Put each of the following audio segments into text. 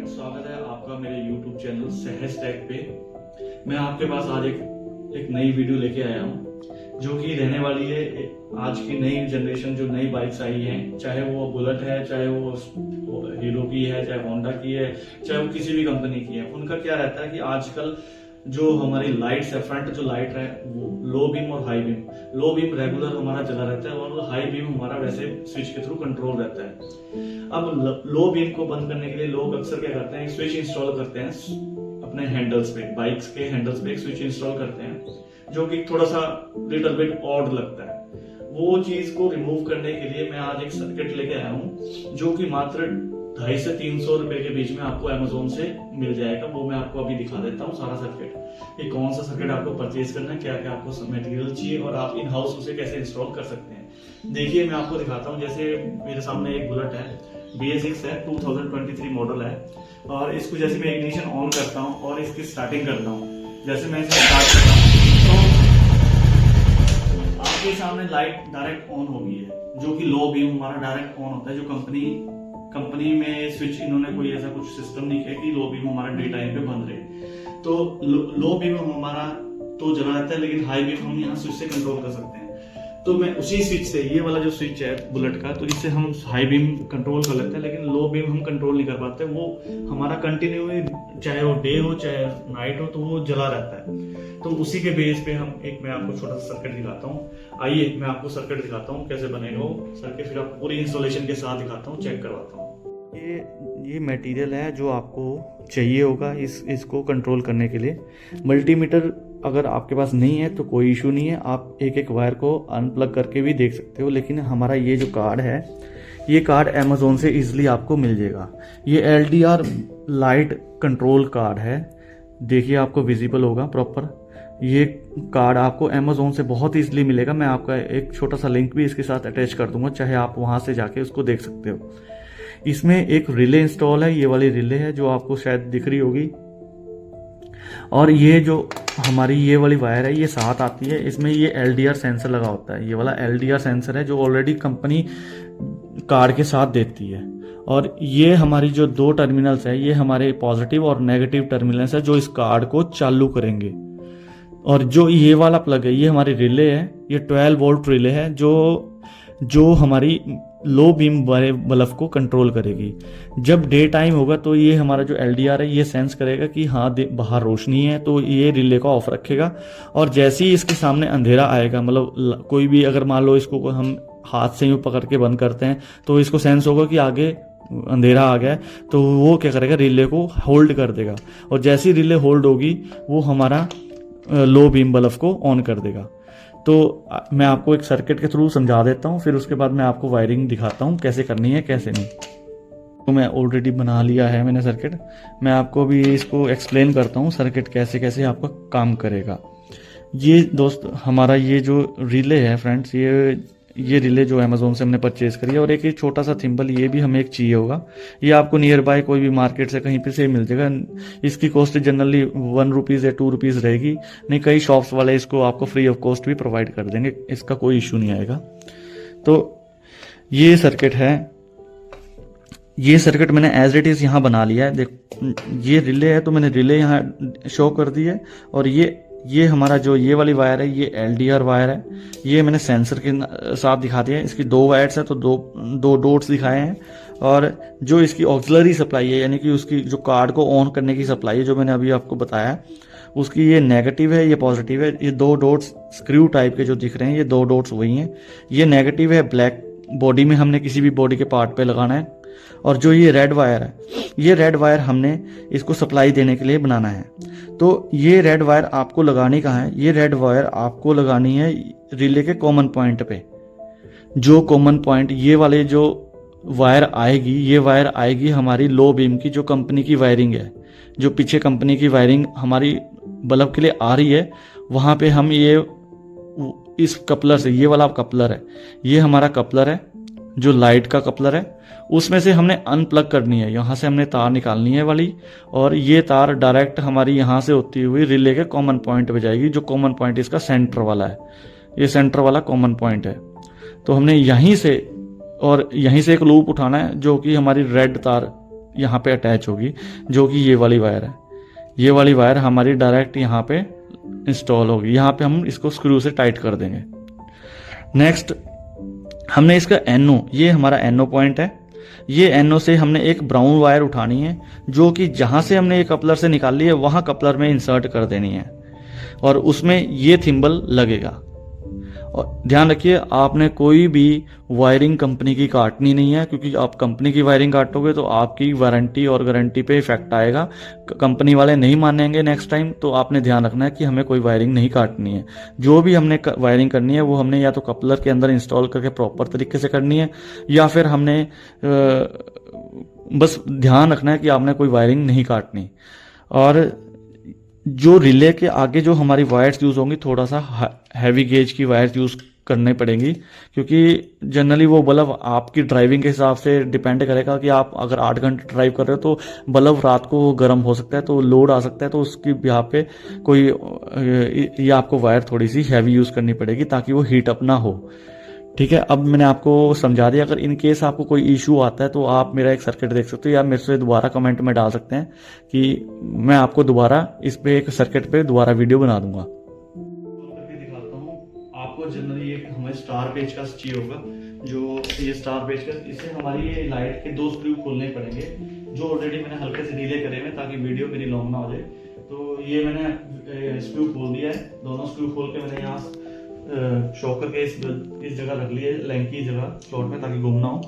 Friends, स्वागत है आपका मेरे YouTube चैनल सहज टेक पे। मैं आपके पास आज एक नई वीडियो लेके आया हूँ जो कि रहने वाली है आज की नई जनरेशन। जो नई बाइक्स आई हैं, चाहे वो बुलेट है, चाहे वो हीरो की है, चाहे होंडा की है, चाहे वो किसी भी कंपनी की है, उनका क्या रहता है कि आजकल जो हमारी लाइट्स है, फ्रंट जो लाइट है वो लो बीम और high beam. Low beam regular हमारा चला रहता है और हाई बीम हमारा वैसे स्विच के थ्रू कंट्रोल रहता है। अब लो बीम को बंद करने के लिए लोग अक्सर क्या करते हैं, एक स्विच इंस्टॉल करते हैं अपने हैंडल्स पे, बाइक्स के हैंडल्स पे एक स्विच इंस्टॉल करते हैं जो कि थोड़ा सा लिटिल बिट ऑड लगता है। वो चीज को रिमूव करने के लिए मैं आज एक सर्किट लेके आया हूँ जो कि मात्र 250 से 300 रुपए के बीच में आपको अमेजोन से मिल जाएगा। वो मैं आपको अभी दिखा देता हूँ सारा सर्किट, कि कौन सा सर्किट आपको परचेज करना है, क्या क्या आपको मटेरियल चाहिए और आप इन हाउस उसे कैसे इंस्टॉल कर सकते हैं। देखिए मैं आपको दिखाता हूँ। जैसे मेरे सामने एक बुलेट है, BS6 है, 2023 मॉडल है, और इसको जैसे मैं इग्निशन ऑन करता हूँ और इसकी स्टार्टिंग करता हूँ, जैसे मैं इसे स्टार्ट करता हूँ तो आपके सामने लाइट डायरेक्ट ऑन हो गई है, जो कि लो बीम हमारा डायरेक्ट ऑन होता है। जो कंपनी में स्विच इन्होंने कोई ऐसा कुछ सिस्टम नहीं किया कि लो बीम हमारा डे टाइम पे बंद रहे। तो लो बीम हमारा तो जला रहता है, लेकिन हाई बीम हम यहाँ स्विच से कंट्रोल कर सकते हैं। तो मैं उसी स्विच से, ये वाला जो स्विच है बुलेट का, तो इससे हम हाई बीम कंट्रोल कर लेते हैं, लेकिन लो बीम हम कंट्रोल नहीं कर पाते। वो हमारा कंटिन्यू, चाहे वो डे हो चाहे नाइट हो, तो वो जला रहता है। तो उसी के बेस पे मैं आपको छोटा सा सर्किट दिखाता हूँ। आइए मैं आपको सर्किट दिखाता हूँ कैसे बनेगा वो सर्किट, फिर आपको पूरी इंस्टॉलेशन के साथ दिखाता हूँ, चेक करवाता हूँ। ये मटेरियल है जो आपको चाहिए होगा इसको कंट्रोल करने के लिए। मल्टीमीटर अगर आपके पास नहीं है तो कोई इशू नहीं है, आप एक एक वायर को अनप्लग करके भी देख सकते हो। लेकिन हमारा ये जो कार्ड है, ये कार्ड अमेजोन से इजीली आपको मिल जाएगा। ये LDR लाइट कंट्रोल कार्ड है, देखिए आपको विजिबल होगा प्रॉपर। ये कार्ड आपको अमेजोन से बहुत इजीली मिलेगा। मैं आपका एक छोटा सा लिंक भी इसके साथ अटैच कर दूंगा, चाहे आप वहां से जाके उसको देख सकते हो। इसमें एक रिले इंस्टॉल है, ये वाली रिले है जो आपको शायद दिख रही होगी, और ये जो हमारी ये वाली वायर है ये साथ आती है। इसमें ये LDR सेंसर लगा होता है, ये वाला LDR सेंसर है जो ऑलरेडी कंपनी कार्ड के साथ देती है। और ये हमारी जो दो टर्मिनल्स है, ये हमारे पॉजिटिव और नेगेटिव टर्मिनल्स है जो इस कार्ड को चालू करेंगे। और जो ये वाला प्लग है, ये हमारी रिले है, ये 12 वोल्ट रिले है जो हमारी लो बीम वाले बल्ब को कंट्रोल करेगी। जब डे टाइम होगा तो ये हमारा जो LDR है ये सेंस करेगा कि हाँ बाहर रोशनी है, तो ये रिले को ऑफ रखेगा। और जैसे ही इसके सामने अंधेरा आएगा, मतलब कोई भी अगर मान लो इसको हम हाथ से यूं पकड़ के बंद करते हैं तो इसको सेंस होगा कि आगे अंधेरा आ गया है, तो वो क्या करेगा, रिले को होल्ड कर देगा। और जैसी रिले होल्ड होगी वो हमारा लो बीम बल्ब को ऑन कर देगा। तो मैं आपको एक सर्किट के थ्रू समझा देता हूँ, फिर उसके बाद मैं आपको वायरिंग दिखाता हूँ कैसे करनी है कैसे नहीं। तो मैं ऑलरेडी बना लिया है मैंने सर्किट, मैं आपको भी इसको एक्सप्लेन करता हूँ सर्किट कैसे कैसे आपका काम करेगा। ये दोस्त हमारा ये जो रिले है फ्रेंड्स, ये रिले जो अमेजोन से हमने परचेज करी है, और एक छोटा सा थिम्बल ये भी हमें एक चाहिए होगा। ये आपको नियर बाय कोई भी मार्केट से कहीं पे से मिल जाएगा। इसकी कॉस्ट जनरली 1 रुपीज़ या 2 रुपीज़ रहेगी, नहीं कई शॉप्स वाले इसको आपको फ्री ऑफ कॉस्ट भी प्रोवाइड कर देंगे, इसका कोई इशू नहीं आएगा। तो ये सर्किट है, ये सर्किट मैंने एज इट इज़ यहाँ बना लिया है। देख ये रिले है तो मैंने रिले यहाँ शो कर दी है, और ये हमारा जो ये वाली वायर है ये LDR वायर है, ये मैंने सेंसर के साथ दिखा दिया है। इसकी 2 वायर्स है तो दो डॉट्स दिखाए हैं। और जो इसकी ऑक्सिलरी सप्लाई है, यानी कि उसकी जो कार्ड को ऑन करने की सप्लाई है, जो मैंने अभी आपको बताया, उसकी ये नेगेटिव है, ये पॉजिटिव है। ये 2 डॉट्स स्क्रू टाइप के जो दिख रहे हैं, ये 2 डॉट्स वही हैं। ये नेगेटिव है, ब्लैक बॉडी में हमने किसी भी बॉडी के पार्ट पे लगाना है। और जो ये रेड वायर है, ये रेड वायर हमने इसको सप्लाई देने के लिए बनाना है। तो ये रेड वायर आपको लगानी कहाँ है, ये रेड वायर आपको लगानी है रिले के कॉमन पॉइंट पे। जो कॉमन पॉइंट ये वाले जो वायर आएगी, ये वायर आएगी हमारी लो बीम की जो कंपनी की वायरिंग है, जो पीछे कंपनी की वायरिंग हमारी बल्ब के लिए आ रही है, वहां पे हम ये इस कपलर से, ये वाला कपलर है, ये हमारा कपलर है जो लाइट का कपलर है, उसमें से हमने अनप्लग करनी है। यहाँ से हमने तार निकालनी है वाली, और ये तार डायरेक्ट हमारी यहाँ से होती हुई रिले के कॉमन पॉइंट पे जाएगी, जो कॉमन पॉइंट इसका सेंटर वाला है। ये सेंटर वाला कॉमन पॉइंट है। तो हमने यहीं से एक लूप उठाना है जो कि हमारी रेड तार यहाँ पे अटैच होगी, जो कि ये वाली वायर है। ये वाली वायर हमारी डायरेक्ट यहाँ पे इंस्टॉल होगी। यहाँ पे हम इसको स्क्रू से टाइट कर देंगे। नेक्स्ट हमने इसका एनओ, ये हमारा एनओ पॉइंट है। ये एनओ से हमने एक ब्राउन वायर उठानी है, जो कि जहाँ से हमने ये कपलर से निकाली है वहाँ कपलर में इंसर्ट कर देनी है, और उसमें ये थिम्बल लगेगा। और ध्यान रखिए, आपने कोई भी वायरिंग कंपनी की काटनी नहीं है, क्योंकि आप कंपनी की वायरिंग काटोगे तो आपकी वारंटी और गारंटी पे इफेक्ट आएगा। कंपनी वाले नहीं मानेंगे नेक्स्ट टाइम। तो आपने ध्यान रखना है कि हमें कोई वायरिंग नहीं काटनी है। जो भी हमने वायरिंग करनी है वो हमने या तो कपलर के अंदर इंस्टॉल करके प्रॉपर तरीके से करनी है, या फिर हमने बस ध्यान रखना है कि आपने कोई वायरिंग नहीं काटनी। और जो रिले के आगे जो हमारी वायर्स यूज़ होंगी, थोड़ा सा हैवी गेज की वायर्स यूज़ करनी पड़ेंगी, क्योंकि जनरली वो बल्ब आपकी ड्राइविंग के हिसाब से डिपेंड करेगा कि आप अगर 8 घंटे ड्राइव कर रहे हो तो बल्ब रात को गर्म हो सकता है, तो लोड आ सकता है, तो उसकी यहाँ पे कोई ये आपको वायर थोड़ी सी हैवी यूज़ करनी पड़ेगी ताकि वो हीट अप ना हो। ठीक है, अब मैंने आपको समझा दिया। अगर इन केस आपको कोई इशू आता है तो आप मेरा एक सर्किट देख सकते हो, या मेरे से दोबारा कमेंट में डाल सकते हैं कि मैं आपको दोबारा इस पे एक सर्किट पे दोबारा वीडियो बना दूंगा। करके दिखाता हूँ आपको। जनरली एक हमें स्टार पेचकस चाहिए होगा, जो ये स्टार पेचकस, इससे हमारी ये लाइट के 2 स्क्रू खोलने पड़ेंगे, जो ऑलरेडी मैंने हल्के से ढीले करे हुए ताकि वीडियो मेरी लॉन्ग ना हो जाए। तो ये मैंने स्क्रू खोल दिया है। दोनों स्क्रू खोल के मैंने यहाँ शॉकर के इस जगह रख लिए, लैंकी जगह स्लॉट में, ताकि गुम ना हो।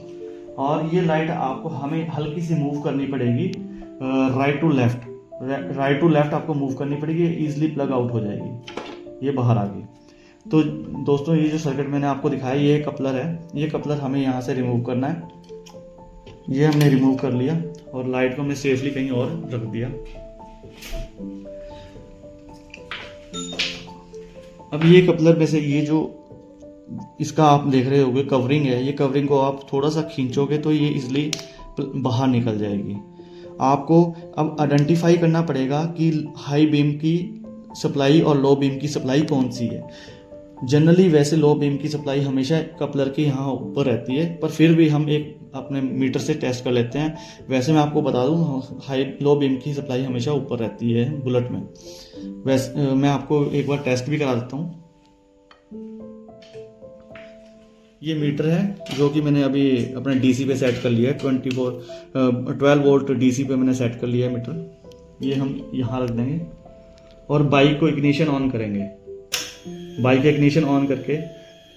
और ये लाइट आपको हमें हल्की सी मूव करनी पड़ेगी, right to left, right to left आपको मूव करनी पड़ेगी, इजीली प्लग आउट हो जाएगी, ये बाहर आ गई। तो दोस्तों, ये जो सर्किट मैंने आपको दिखाया, ये कपलर है। ये कपलर हमें यहाँ से रिमूव करना है। ये हमने रिमूव कर लिया और लाइट को हमने सेफली कहीं और रख दिया। अब ये कपलर में से ये जो इसका आप देख रहे होगे कवरिंग है, ये कवरिंग को आप थोड़ा सा खींचोगे तो ये इजीली बाहर निकल जाएगी। आपको अब आइडेंटिफाई करना पड़ेगा कि हाई बीम की सप्लाई और लो बीम की सप्लाई कौन सी है। जनरली वैसे लो बीम की सप्लाई हमेशा कपलर के यहाँ ऊपर रहती है, पर फिर भी हम एक अपने मीटर से टेस्ट कर लेते हैं। वैसे मैं आपको बता दूं, लो बीम की सप्लाई हमेशा ऊपर रहती है बुलेट में। वैसे मैं आपको एक बार टेस्ट भी करा देता हूँ। ये मीटर है जो कि मैंने अभी अपने डीसी पे सेट कर लिया है। 12 वोल्ट डीसी पे मैंने सेट कर लिया है मीटर। ये हम यहाँ रख देंगे और बाइक को इग्निशन ऑन करेंगे। बाइक का इग्निशन ऑन करके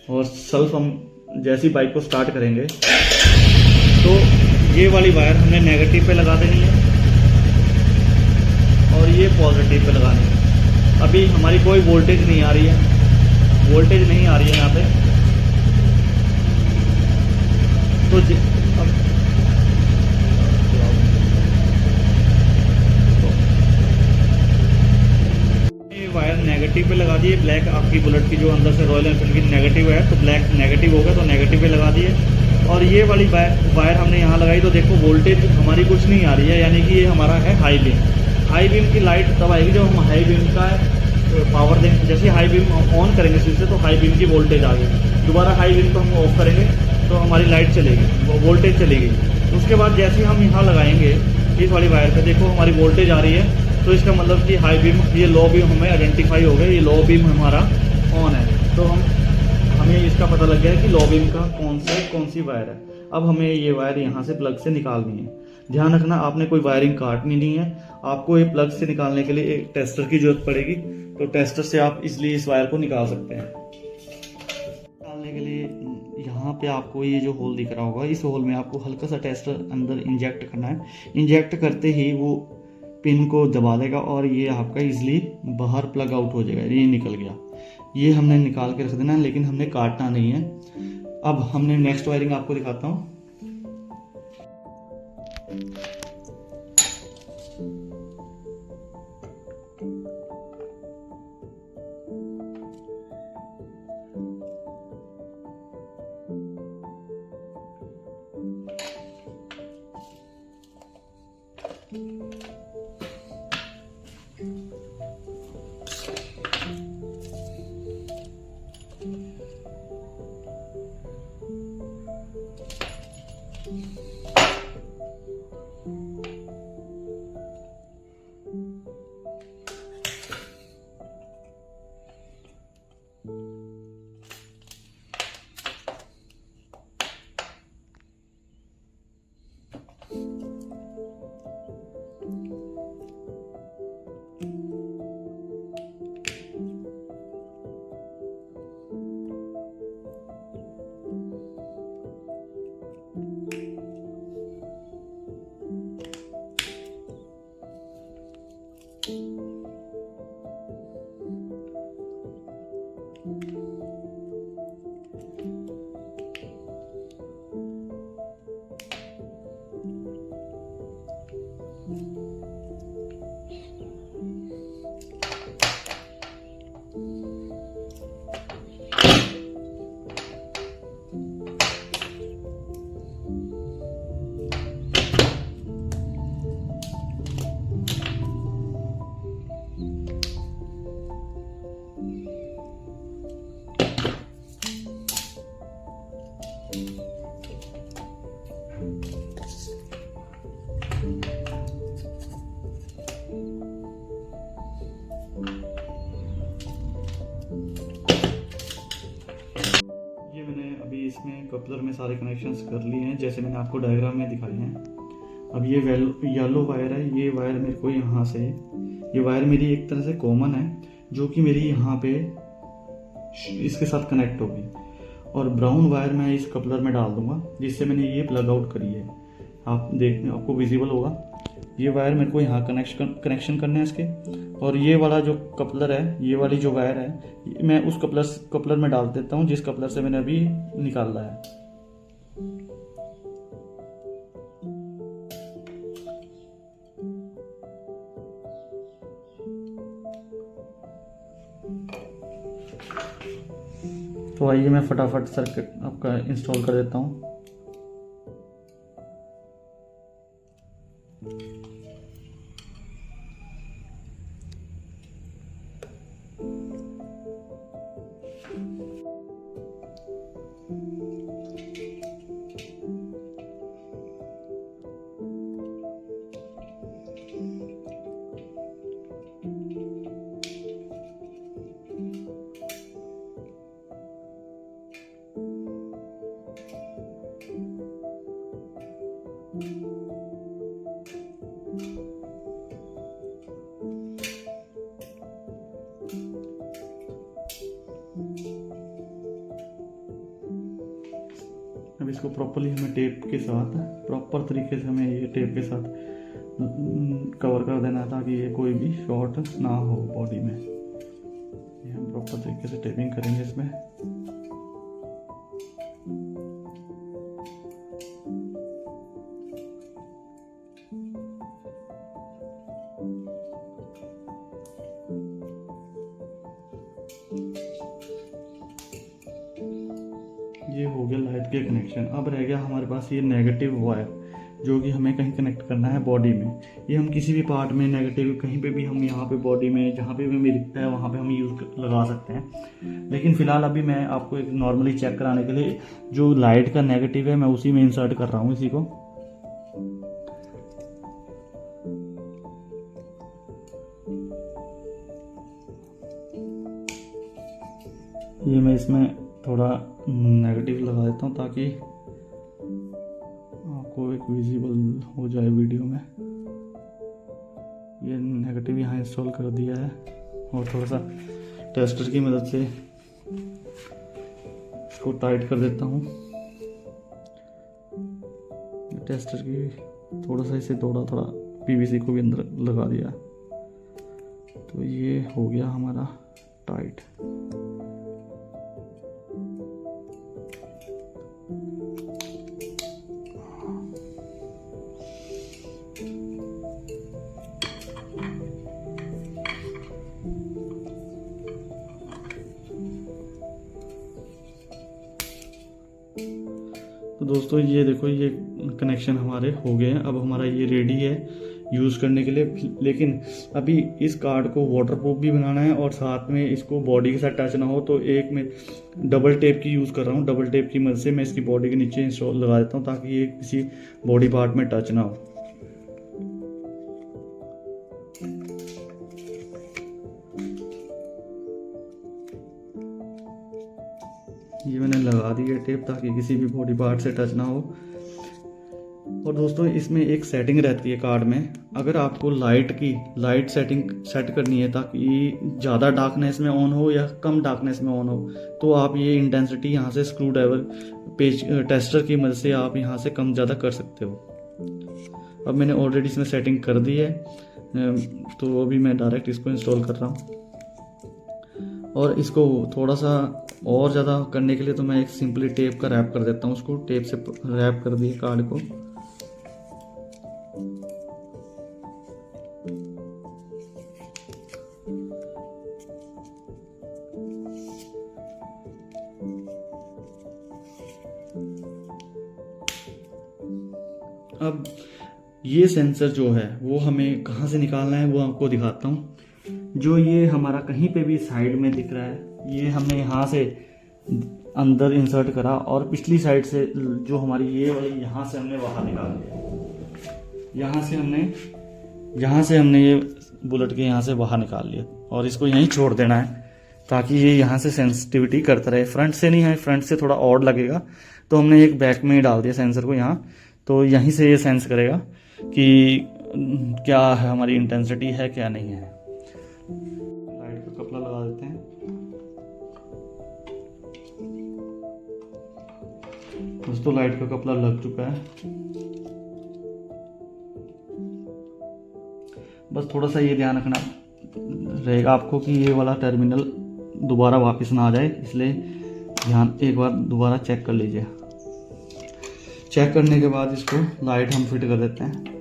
और सेल्फ हम जैसी बाइक को स्टार्ट करेंगे तो ये वाली वायर हमने नेगेटिव पे लगा देनी है और ये पॉजिटिव पे लगानी है। अभी हमारी कोई वोल्टेज नहीं आ रही है, वोल्टेज नहीं आ रही है यहाँ पे। तो वायर नेगेटिव पे लगा दिए। ब्लैक आपकी बुलेट की जो अंदर से रॉयल एनफील्ड की नेगेटिव है, तो ब्लैक नेगेटिव होगा तो नेगेटिव पे लगा दिए। और ये वाली वायर हमने यहाँ लगाई तो देखो वोल्टेज हमारी कुछ नहीं आ रही है, यानी कि ये हमारा है हाई बीम। हाई बीम की लाइट तब आएगी जब हम हाई बीम का पावर देंगे। जैसे हाई बीम ऑन करेंगे स्विच से तो हाई बीम की वोल्टेज आ गई। दोबारा हाई बीम को हम ऑफ करेंगे तो हमारी लाइट चलेगी, वोल्टेज चलेगी। उसके बाद जैसे हम यहाँ लगाएंगे इस वाली वायर पे, देखो हमारी वोल्टेज आ रही है, तो इसका मतलब कि हाई बीम, ये लो बीम हमें आइडेंटिफाई हो गया, ये लो बीम हमारा ऑन है। तो हमें इसका पता लग गया है कि लो बीम का कौन सी वायर है। अब हमें ये वायर यहाँ से प्लग से निकालनी है। ध्यान रखना, आपने कोई वायरिंग काटनी नहीं है। आपको ये प्लग से निकालने के लिए एक टेस्टर की जरूरत पड़ेगी, तो टेस्टर से आप इसलिए इस वायर को निकाल सकते हैं। निकालने के लिए यहाँ पे आपको ये जो होल दिख रहा होगा, इस होल में आपको हल्का सा टेस्टर अंदर इंजेक्ट करना है। इंजेक्ट करते ही वो पिन को दबा देगा और ये आपका इजीली बाहर प्लग आउट हो जाएगा। ये निकल गया, ये हमने निकाल के रख देना है, लेकिन हमने काटना नहीं है। अब हमने नेक्स्ट वायरिंग आपको दिखाता हूँ। ये मैंने अभी इसमें कपलर में सारे कनेक्शंस कर लिए हैं जैसे मैंने आपको डायग्राम में दिखाए हैं। अब ये येलो वायर है, ये वायर मेरे को यहाँ से, ये वायर मेरी एक तरह से कॉमन है जो कि मेरी यहाँ पे इसके साथ कनेक्ट होगी, और ब्राउन वायर मैं इस कपलर में डाल दूंगा जिससे मैंने ये प्लग आउट करी है। आप देखने आपको विजिबल होगा, ये वायर मेरे को यहाँ कनेक्शन करना है इसके, और ये वाला जो कपलर है, ये वाली जो वायर है मैं उस कपलर में डाल देता हूँ जिस कपलर से मैंने अभी निकाला है। तो आइए मैं फटाफट सर्किट आपका इंस्टॉल कर देता हूँ। अब इसको प्रॉपरली हमें टेप के साथ, प्रॉपर तरीके से हमें ये टेप के साथ कवर कर देना है ताकि ये कोई भी शॉर्ट ना हो बॉडी में। ये हम प्रॉपर तरीके से टेपिंग करेंगे इसमें। ये हो गया लाइट के कनेक्शन। अब रह गया हमारे पास ये नेगेटिव वायर जो कि हमें कहीं कनेक्ट करना है बॉडी में। ये हम किसी भी पार्ट में नेगेटिव कहीं पे भी, हम यहाँ पे बॉडी में जहाँ पे भी हमें दिखता है वहाँ पे हम यूज़ लगा सकते हैं। लेकिन फिलहाल अभी मैं आपको एक नॉर्मली चेक कराने के लिए जो लाइट का नेगेटिव है मैं उसी में इंसर्ट कर रहा हूँ इसी को। ये मैं इसमें थोड़ा नेगेटिव लगा देता हूँ ताकि आपको एक विजिबल हो जाए वीडियो में। ये नेगेटिव यहाँ इंस्टॉल कर दिया है और थोड़ा सा टेस्टर की मदद से इसको टाइट कर देता हूँ। टेस्टर की थोड़ा सा इसे थोड़ा पीवीसी को भी अंदर लगा दिया, तो ये हो गया हमारा टाइट। तो दोस्तों ये देखो, ये कनेक्शन हमारे हो गए हैं। अब हमारा ये रेडी है यूज़ करने के लिए। लेकिन अभी इस कार्ड को वाटरप्रूफ भी बनाना है और साथ में इसको बॉडी के साथ टच ना हो, तो एक मैं डबल टेप की यूज़ कर रहा हूँ। डबल टेप की मदद से मैं इसकी बॉडी के नीचे इंस्टॉल लगा देता हूँ ताकि ये किसी बॉडी पार्ट में टच ना हो। ये मैंने लगा दी है टेप ताकि किसी भी बॉडी पार्ट से टच ना हो। और दोस्तों इसमें एक सेटिंग रहती है कार्ड में, अगर आपको लाइट सेटिंग सेट करनी है ताकि ज़्यादा डार्कनेस में ऑन हो या कम डार्कनेस में ऑन हो, तो आप ये इंटेंसिटी यहाँ से स्क्रू ड्राइवर पेज टेस्टर की मदद से आप यहाँ से कम ज़्यादा कर सकते हो। अब मैंने ऑलरेडी इसमें सेटिंग कर दी है। तो अभी मैं डायरेक्ट इसको इंस्टॉल कर रहा हूँ। और इसको थोड़ा सा और ज़्यादा करने के लिए तो मैं एक सिंपली टेप का रैप कर देता हूँ, उसको टेप से रैप कर दिए कार्ड को। अब ये सेंसर जो है वो हमें कहाँ से निकालना है वो आपको दिखाता हूँ। जो ये हमारा कहीं पे भी साइड में दिख रहा है, ये हमने यहाँ से अंदर इंसर्ट करा और पिछली साइड से जो हमारी ये वाली यहाँ से हमने बाहर निकाल दिया। यहाँ से हमने ये बुलेट के यहाँ से बाहर निकाल लिया और इसको यहीं छोड़ देना है ताकि ये यहाँ से सेंसिटिविटी करता रहे। फ्रंट से नहीं है, फ्रंट से थोड़ा ऑड लगेगा, तो हमने एक बैक में ही डाल दिया सेंसर को यहाँ, तो यहीं से ये सेंस करेगा कि क्या है हमारी इंटेंसिटी है क्या नहीं है। लाइट का कपड़ा लगा देते हैं। दोस्तों लाइट का कपड़ा लग चुका है, बस थोड़ा सा ये ध्यान रखना रहेगा आपको कि ये वाला टर्मिनल दोबारा वापस ना आ जाए, इसलिए ध्यान एक बार दोबारा चेक कर लीजिए। चेक करने के बाद इसको लाइट हम फिट कर देते हैं।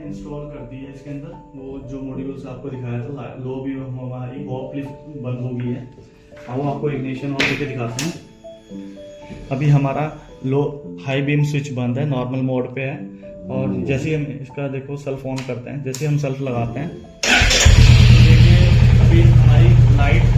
इंस्टॉल कर दी है इसके अंदर वो जो मॉड्यूल्स आपको दिखाया था। लो भी हमारी हॉप लिफ्ट बंद हो गई है। अब वो आपको इग्निशन ऑन करके दिखाते हैं। अभी हमारा लो हाई बीम स्विच बंद है, नॉर्मल मोड पे है। और जैसे ही हम इसका देखो सेल्फ ऑन करते हैं, जैसे हम सेल्फ लगाते हैं देखिए अभी हमारी लाइट